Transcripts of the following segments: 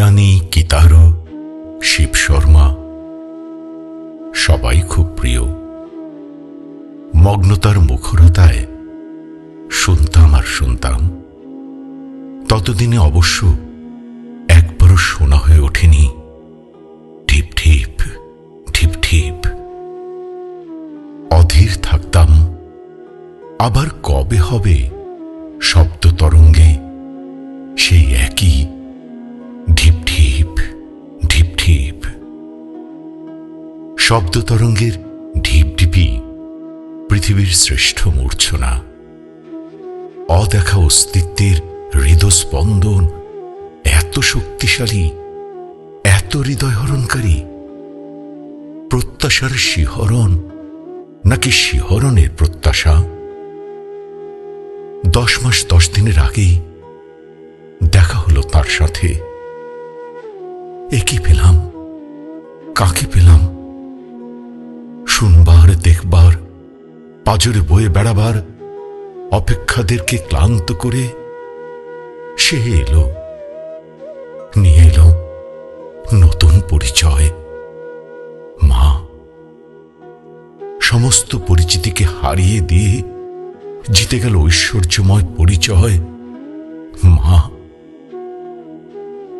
কল্যাণী, কিতারো, শিব শর্মা সবাই খুব প্রিয়। মগ্নতার মুখরতায় শুনতাম আর শুনতাম। ততদিনে অবশ্য একবারও শোনা হয়ে ওঠেনি ঢিপ ঢিপ ঢিপ ঢিপ। অধীর থাকতাম, আবার কবে হবে শব্দ তরঙ্গে সেই একই ঢিপ ঢিপ ঢিপ ঢিপ। শব্দ তরঙ্গের ঢিপ ঢিপি পৃথিবীর শ্রেষ্ঠ মূর্ছনা। অদেখা অস্তিত্বের হৃদস্পন্দন এত শক্তিশালী, এত হৃদয়হরণকারী। প্রত্যাশার শিহরণ নাকি শিহরণের প্রত্যাশা? 10 মাস 10 দিনের আগেই দেখা হলো তার সাথে। একই পেলাম, কাকে পেলাম? শুনবার, দেখবার, পাজরে বয়ে বেড়াবার অপেক্ষাদেরকে ক্লান্ত করে সে এলো, নিয়ে এলো নতুন পরিচয়। মা। সমস্ত পরিচিতিকে হারিয়ে দিয়ে জিতে গেল ঐশ্বর্যময় পরিচয় মা।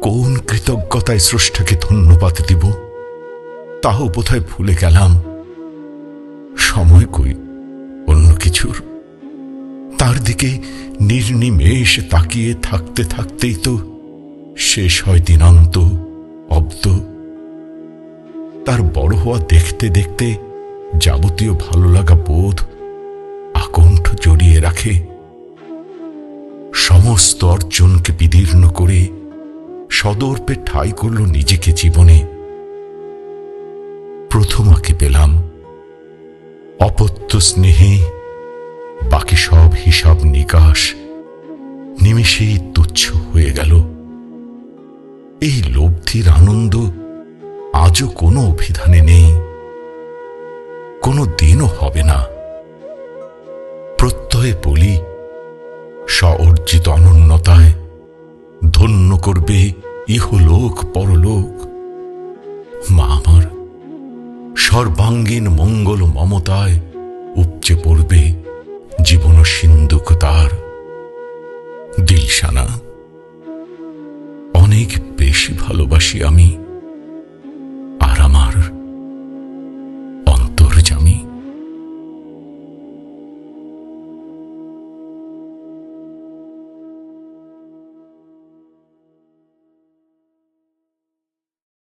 কোন কৃতজ্ঞতায় স্রষ্টাকে ধন্যবাদ দিব তাও বোধহয় ভুলে গেলাম। সময় কই অন্য কিছুর? তার দিকে নির্নিমেষ তাকিয়ে থাকতে থাকতেই তো শেষ হয় দিনান্ত, অব্দ। তার বড় হওয়া দেখতে দেখতে যাবতীয় ভালো লাগা বোধ আকণ্ঠ জড়িয়ে রাখে। সমস্ত অর্জনকে বিদীর্ণ করে সদর্পে ঠাঁই করল নিজেকে জীবনে। প্রথমাকে পেলাম, অপত্য স্নেহে বাকি সব হিসাব নিকাশ নিমেষেই তুচ্ছ হয়ে গেল। এই লব্ধির আনন্দ আজও কোনো অভিধানে নেই, কোনো দিনও হবে না। প্রত্যয়ে বলি, স্ব-অর্জিত অনন্যতায় ধন্য করবে ইহলোক পরলোক। মা আমার সর্বাঙ্গীন মঙ্গল মমতায় উপচে পড়বে জীবন সিন্ধুক তার। দিলশানা। অনেক বেশি ভালোবাসি আমি।